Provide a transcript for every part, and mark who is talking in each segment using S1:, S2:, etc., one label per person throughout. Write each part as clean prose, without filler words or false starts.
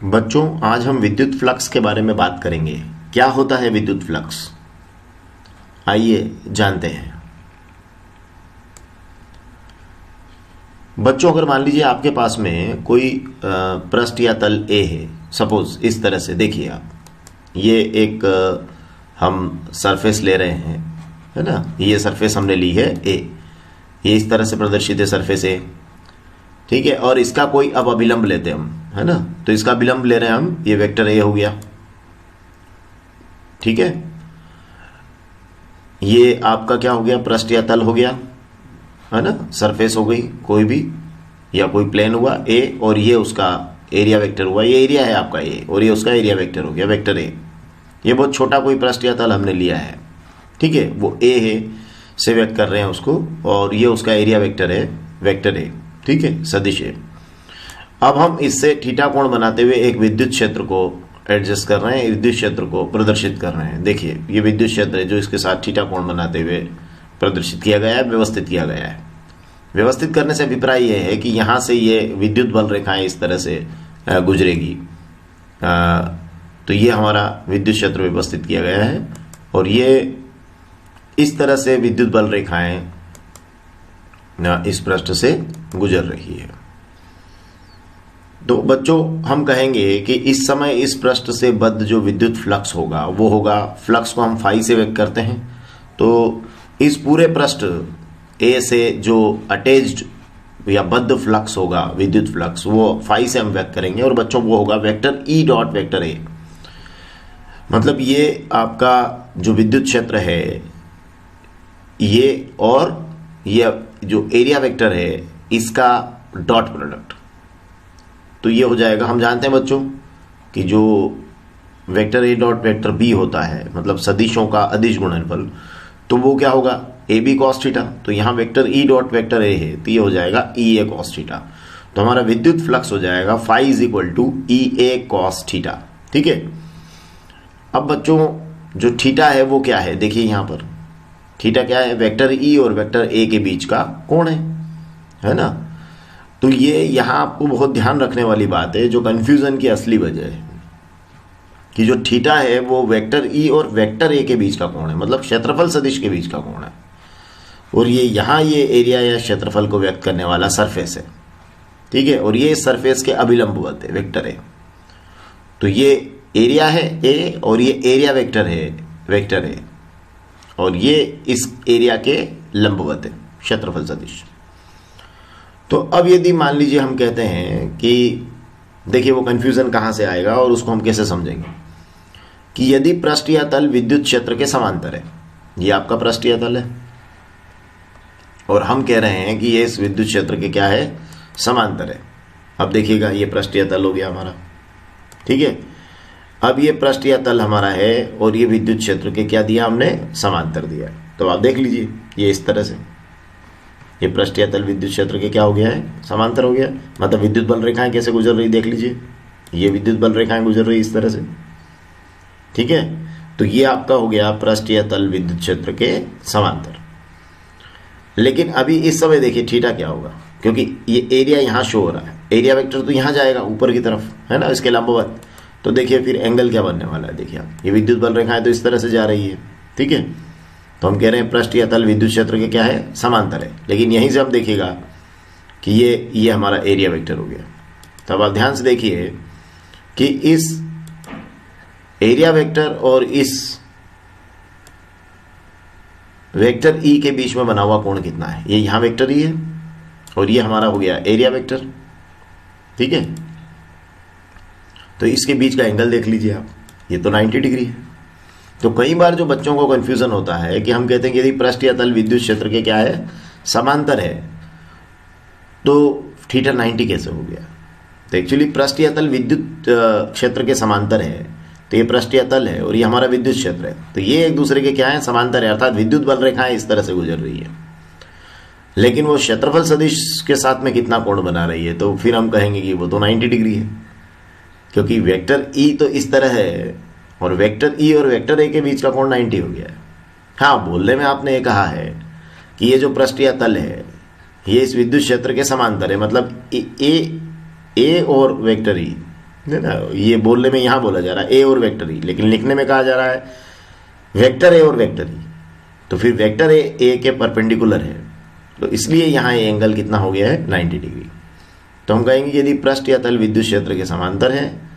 S1: बच्चों, आज हम विद्युत फ्लक्स के बारे में बात करेंगे। क्या होता है विद्युत फ्लक्स? आइए जानते हैं। बच्चों, अगर मान लीजिए आपके पास में कोई पृष्ठ या तल ए है, सपोज इस तरह से देखिए आप, ये एक हम सरफेस ले रहे हैं, है ना। ये सरफेस हमने ली है ए, ये इस तरह से प्रदर्शित है सरफेस ए, ठीक है। और इसका कोई अब अभिलंब लेते हैं हम, है ना। तो इसका अभिलंब ले रहे हैं हम, ये वेक्टर ए हो गया, ठीक है। ये आपका क्या हो गया? पृष्ठ या तल हो गया, है ना। सरफेस हो गई कोई भी, या कोई प्लेन हुआ ए, और ये उसका एरिया वेक्टर हुआ। ये एरिया है आपका ए, और ये उसका एरिया वेक्टर हो गया, वेक्टर ए। ये बहुत छोटा कोई पृष्ठ या तल हमने लिया है, ठीक है। वो ए है से व्यक्त कर रहे हैं उसको, और ये उसका एरिया वेक्टर है, वेक्टर ए, ठीक है, सदिश है। अब हम इससे थीटा कोण बनाते हुए एक विद्युत क्षेत्र को एडजस्ट कर रहे हैं, विद्युत क्षेत्र को प्रदर्शित कर रहे हैं। देखिए, ये विद्युत क्षेत्र है जो इसके साथ थीटा कोण बनाते हुए प्रदर्शित किया गया है, व्यवस्थित किया गया है। व्यवस्थित करने से अभिप्राय यह है कि यहां से ये विद्युत बल रेखाएं इस तरह से गुजरेगी। तो ये हमारा विद्युत क्षेत्र व्यवस्थित किया गया है, और ये इस तरह से विद्युत बल रेखाएं इस पृष्ठ से गुजर रही है। तो बच्चों, हम कहेंगे कि इस समय इस पृष्ठ से बद्ध जो विद्युत फ्लक्स होगा वो होगा, फ्लक्स को हम फाई से व्यक्त करते हैं। तो इस पूरे पृष्ठ ए से जो अटैच्ड या बद्ध फ्लक्स होगा, विद्युत फ्लक्स, वो फाई से हम व्यक्त करेंगे, और बच्चों वो होगा वेक्टर ई डॉट वेक्टर ए। मतलब ये आपका जो विद्युत क्षेत्र है ये, और ये जो एरिया वेक्टर है इसका डॉट प्रोडक्ट। तो ये हो जाएगा, हम जानते हैं बच्चों कि जो vector A dot vector B होता है, मतलब सदिशों का अदिश गुणनफल, तो वो क्या होगा? A B cos theta. तो यहाँ vector E dot vector A है, तो ये हो जाएगा ई ए कॉस थीटा। तो हमारा विद्युत फ्लक्स हो जाएगा phi is equal to E A cos theta, ठीक है। अब बच्चों, जो थीटा है वो क्या है? देखिए यहाँ पर थीटा क्या है? वेक्टर ई और वेक्टर ए के बीच का कोण है ना। तो ये यहाँ आपको बहुत ध्यान रखने वाली बात है, जो कंफ्यूजन की असली वजह है, कि जो थीटा है वो वेक्टर ई और वेक्टर ए के बीच का कोण है, मतलब क्षेत्रफल सदिश के बीच का कोण है। और ये यहाँ ये एरिया या क्षेत्रफल को व्यक्त करने वाला सरफेस है, ठीक है। और ये सरफेस के अभिलंबवत है, वेक्टर है। तो ये एरिया है ए, और ये एरिया वेक्टर है, वेक्टर है, और ये इस एरिया के लंबवत है, क्षेत्रफल सदिश। तो अब यदि मान लीजिए हम कहते हैं कि देखिए वो कंफ्यूजन कहां से आएगा और उसको हम कैसे समझेंगे, कि यदि पृष्ठ या तल विद्युत क्षेत्र के समांतर है, ये आपका पृष्ठ या तल है, और हम कह रहे हैं कि ये इस विद्युत क्षेत्र के क्या है? समांतर है। अब देखिएगा, ये पृष्ठ या तल हो गया हमारा, ठीक है। अब ये पृष्ठ या तल हमारा है, और ये विद्युत क्षेत्र के क्या दिया हमने? समांतर दिया। तो आप देख लीजिए, ये इस तरह से ये पृष्ठ या तल विद्युत क्षेत्र के क्या हो गया है? समांतर हो गया। मतलब विद्युत बल रेखाएं कैसे गुजर रही, देख लीजिए, ये विद्युत बल रेखाएं गुजर रही इस तरह से, ठीक है। तो ये आपका हो गया पृष्ठ या तल विद्युत क्षेत्र के समांतर। लेकिन अभी इस समय देखिए थीटा क्या होगा, क्योंकि ये एरिया यहां शो हो रहा है, एरिया वेक्टर तो यहां जाएगा ऊपर की तरफ, है ना, इसके लंबवत। तो देखिए फिर एंगल क्या बनने वाला है, देखिए आप, ये विद्युत बल रेखाएं तो इस तरह से जा रही है, ठीक है। तो हम कह रहे हैं पृष्ठ या तल विद्युत क्षेत्र के क्या है? समांतर है। लेकिन यहीं से हम देखिएगा कि ये हमारा एरिया वेक्टर हो गया। तो अब आप ध्यान से देखिए कि इस एरिया वेक्टर और इस वेक्टर ई के बीच में बना हुआ कोण कितना है? ये यहां वेक्टर ई है, और ये हमारा हो गया एरिया वेक्टर, ठीक है। तो इसके बीच का एंगल देख लीजिए आप, ये तो 90 डिग्री है। तो कई बार जो बच्चों को कंफ्यूजन होता है कि हम कहते हैं कि यदि पृष्ठ या तल विद्युत क्षेत्र के क्या है? समांतर है, तो थीटा 90 कैसे हो गया? तो एक्चुअली पृष्ठ या तल विद्युत क्षेत्र के समांतर है, तो ये पृष्ठ या तल है और ये हमारा विद्युत क्षेत्र है, तो ये एक दूसरे के क्या है? समांतर है, अर्थात विद्युत बल रेखाएं इस तरह से गुजर रही है। लेकिन वो क्षेत्रफल सदिश के साथ में कितना कोण बना रही है? तो फिर हम कहेंगे कि वो तो 90 डिग्री है, क्योंकि वेक्टर ई तो इस तरह है, और वेक्टर ई और वेक्टर ए के बीच का कोण 90 हो गया है। हाँ, बोलने में आपने ये कहा है कि ये जो पृष्ठ या तल है ये इस विद्युत क्षेत्र के समांतर है, मतलब ए और वेक्टर ई है ना, ये बोलने में यहाँ बोला जा रहा है ए और वेक्टर ई, लेकिन लिखने में कहा जा रहा है वेक्टर ए और वेक्टर ई। तो फिर वेक्टर ए के परपेंडिकुलर है, तो इसलिए यहाँ ये एंगल कितना हो गया है 90 डिग्री। तो हम कहेंगे यदि पृष्ठ या तल विद्युत क्षेत्र के समांतर है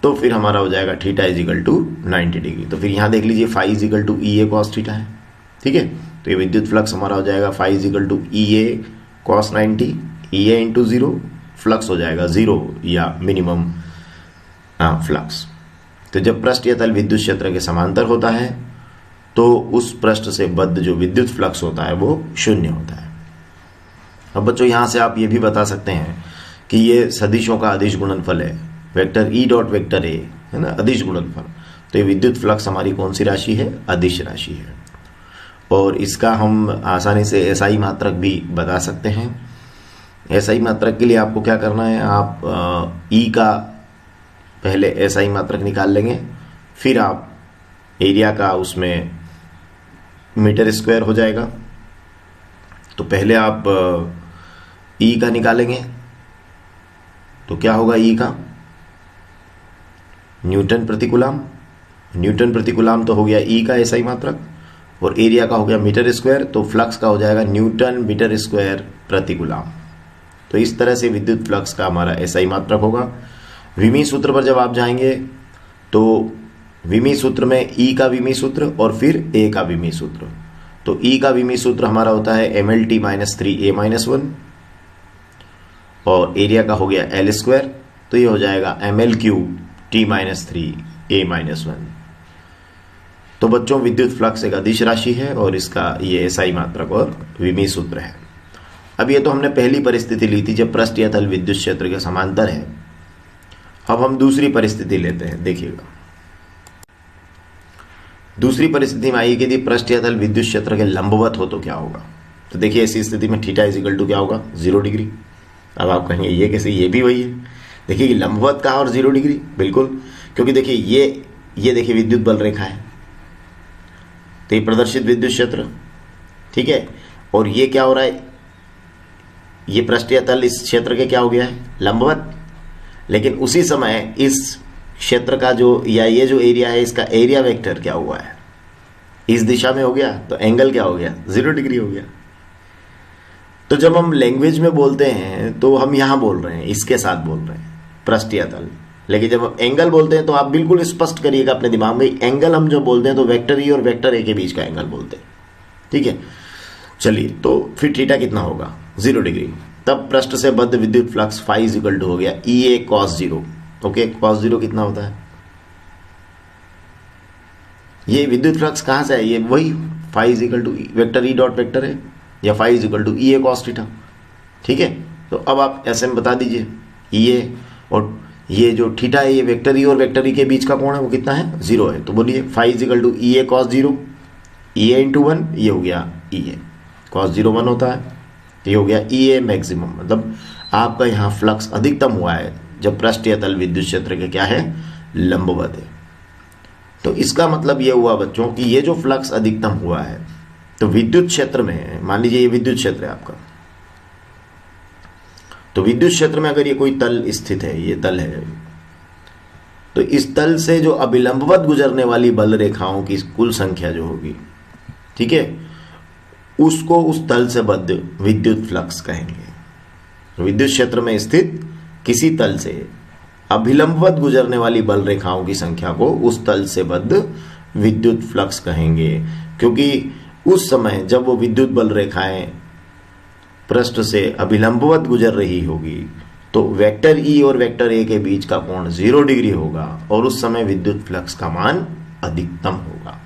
S1: तो फिर हमारा हो जाएगा theta is equal to 90 degree. तो फिर यहाँ देख लीजिए phi is equal to E A cos theta है, ठीक है। तो ये विद्युत फ्लक्स हमारा हो जाएगा phi is equal to E A cos 90, E A into 0, flux हो जाएगा 0 या मिनिमम फ्लक्स। तो जब पृष्ठ या तल विद्युत क्षेत्र के समांतर होता है तो उस पृष्ठ से बद्ध जो विद्युत फ्लक्स होता है वो शून्य होता है। अब बच्चों यहाँ से आप ये भी बता सकते हैं कि ये सदिशों का अदिश गुणनफल है, vector E dot vector A है ना, अदिश गुणनफल। तो ये विद्युत फ्लक्स हमारी कौन सी राशि है, अदिश राशि है। और इसका हम आसानी से एसआई मात्रक भी बता सकते हैं। एसआई मात्रक के लिए आपको क्या करना है, आप ई का पहले एसआई मात्रक निकाल लेंगे, फिर आप एरिया का उसमें मीटर स्क्वायर हो जाएगा। तो पहले आप ई का निकालेंगे, तो क्या होगा ई का, न्यूटन प्रति कूलम। न्यूटन प्रति कूलम तो हो गया ई का एसआई मात्रक, और एरिया का हो गया मीटर स्क्वायर, तो फ्लक्स का हो जाएगा न्यूटन मीटर स्क्वायर प्रति कूलम। तो इस तरह से विद्युत फ्लक्स का हमारा एसआई मात्रक होगा। विमी सूत्र पर जब आप जाएंगे तो विमी सूत्र में ई का विमी सूत्र और फिर ए का विमी सूत्र। तो ई का विमी सूत्र हमारा होता है MLT - 3A-1, और एरिया का हो गया L स्क्वायर, तो ये हो जाएगा ML³ T-3A-1। तो बच्चों विद्युत फ्लक्स एक अदिश राशि है और इसका ये एसआई मात्रक और विमी सूत्र है। अब ये तो हमने पहली परिस्थिति ली थी जब पृष्ठ या तल विद्युत क्षेत्र के समांतर है। अब हम दूसरी परिस्थिति लेते हैं, देखिएगा। दूसरी परिस्थिति में आई कि यदि पृष्ठ या तल विद्युत क्षेत्र के लंबवत हो तो क्या होगा। तो देखिए ऐसी स्थिति में थीटा इज इक्वल टू क्या होगा, 0 डिग्री। अब आप कहेंगे ये कैसे, ये भी वही है। देखिए कि लंबवत कहा और 0 डिग्री, बिल्कुल, क्योंकि देखिए ये देखिए विद्युत बल रेखा है, तो ये प्रदर्शित विद्युत क्षेत्र, ठीक है। और ये क्या हो रहा है, ये पृष्ठ या तल इस क्षेत्र के क्या हो गया है, लंबवत। लेकिन उसी समय इस क्षेत्र का जो या ये जो एरिया है इसका एरिया वेक्टर क्या हुआ है, इस दिशा में हो गया, तो एंगल क्या हो गया, 0 डिग्री हो गया। तो जब हम लैंग्वेज में बोलते हैं तो हम यहां बोल रहे हैं, इसके साथ बोल रहे हैं पृष्ठ या तल, लेकिन जब हम एंगल बोलते हैं तो आप बिल्कुल स्पष्ट करिएगा अपने दिमाग में, एंगल हम जब बोलते हैं तो वेक्टर ई और वेक्टर ए के बीच का एंगल बोलते हैं, ठीक है। चलिए, तो फिर थीटा कितना होगा, 0 डिग्री। तब पृष्ठ से बद्ध विद्युत flux phi is equal to हो गया E A cos 0। Okay, cos 0 कितना होता है, ये विद्युत फ्लक्स कहां से है, ये वही phi is equal to vector E dot vector है, या phi is equal to E A cos theta, ठीक है। तो अब आप ऐसे में बता दीजिए ई ए और ये जो थीटा है ये वेक्टर ई और वेक्टर ई के बीच का कोण है वो कितना है, 0 है। तो बोलिए phi is equal to E A cos 0, E A into 1, ये हो गया ई ए कॉस 0 1 होता है, ये हो गया ई ए मैक्सिमम। मतलब आपका यहाँ फ्लक्स अधिकतम हुआ है जब पृष्ठ या तल विद्युत क्षेत्र के क्या है, लंबवत है। तो इसका मतलब ये हुआ बच्चों कि ये जो फ्लक्स अधिकतम हुआ है तो विद्युत क्षेत्र में, मान लीजिए ये विद्युत क्षेत्र है आपका, तो विद्युत क्षेत्र में अगर ये कोई तल स्थित है, ये तल है, तो इस तल से जो अभिलंबवत गुजरने वाली बल रेखाओं की कुल संख्या जो होगी, ठीक है, उसको उस तल से बद्ध विद्युत फ्लक्स कहेंगे। विद्युत क्षेत्र में स्थित किसी तल से अभिलंबवत गुजरने वाली बल रेखाओं की संख्या को उस तल से बद्ध विद्युत फ्लक्स कहेंगे, क्योंकि उस समय जब वो विद्युत बल रेखाएं पृष्ठ से अभिलंबवत गुजर रही होगी तो वेक्टर ई और वेक्टर ए के बीच का कोण 0 डिग्री होगा और उस समय विद्युत फ्लक्स का मान अधिकतम होगा।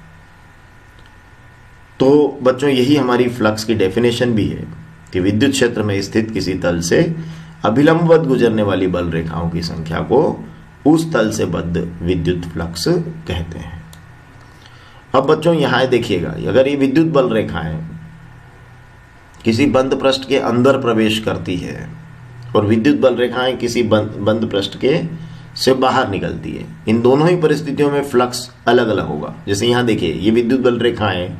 S1: तो बच्चों यही हमारी फ्लक्स की डेफिनेशन भी है कि विद्युत क्षेत्र में स्थित किसी तल से अभिलंबवत गुजरने वाली बल रेखाओं की संख्या को उस तल से बद्ध विद्युत फ्लक्स कहते हैं। अब बच्चों यहां देखिएगा, अगर ये विद्युत बल रेखाएं किसी बंद पृष्ठ के अंदर प्रवेश करती है और विद्युत बल रेखाएं किसी बंद पृष्ठ के से बाहर निकलती है, इन दोनों ही परिस्थितियों में फ्लक्स अलग अलग होगा। जैसे यहां देखिए, ये विद्युत बल रेखाएं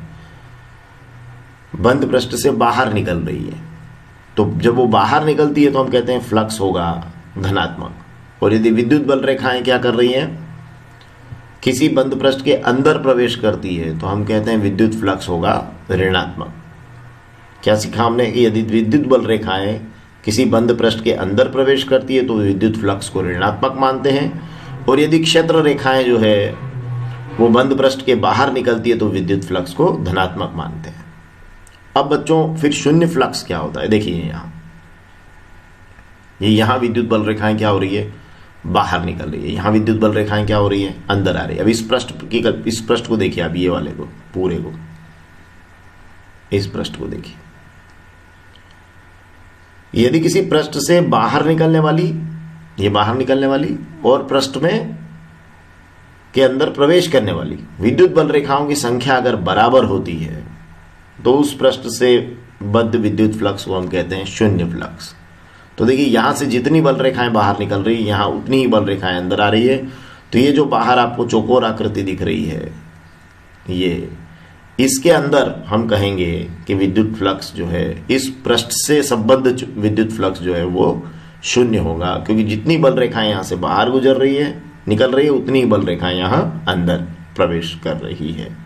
S1: बंद पृष्ठ से बाहर निकल रही है, तो जब वो बाहर निकलती है तो हम कहते हैं फ्लक्स होगा धनात्मक, और यदि विद्युत बल रेखाएं क्या कर रही हैं, किसी बंद पृष्ठ के अंदर प्रवेश करती है, तो हम कहते हैं विद्युत फ्लक्स होगा ऋणात्मक। क्या सीखा हमने कि यदि विद्युत बल रेखाएं किसी बंद पृष्ठ के अंदर प्रवेश करती है तो विद्युत फ्लक्स को ऋणात्मक मानते हैं, और यदि क्षेत्र रेखाएं जो है वो बंद पृष्ठ के बाहर निकलती है तो विद्युत फ्लक्स को धनात्मक मानते हैं। अब बच्चों फिर शून्य फ्लक्स क्या होता है, देखिए यहां विद्युत बल रेखाएं क्या हो रही है, बाहर निकल रही है, यहां विद्युत बल रेखाएं क्या हो रही है, अंदर आ रही है। अब इस पृष्ठ को देखिए, अब ये वाले को, पूरे को, इस पृष्ठ को देखिए। यदि किसी पृष्ठ से बाहर निकलने वाली, ये बाहर निकलने वाली, और पृष्ठ में के अंदर प्रवेश करने वाली विद्युत बल रेखाओं की संख्या अगर बराबर होती है तो उस पृष्ठ से बद्ध विद्युत फ्लक्स को हम कहते हैं शून्य फ्लक्स। तो देखिए यहां से जितनी बल रेखाएं बाहर निकल रही है, यहां उतनी ही बल रेखाएं अंदर आ रही है। तो ये जो बाहर आपको चौकोर आकृति दिख रही है, ये इसके अंदर हम कहेंगे कि विद्युत फ्लक्स जो है इस पृष्ठ से संबद्ध विद्युत फ्लक्स जो है वो शून्य होगा, क्योंकि जितनी बल रेखाएं यहां से बाहर गुजर रही है, निकल रही है, उतनी ही बल रेखाएं यहां अंदर प्रवेश कर रही है।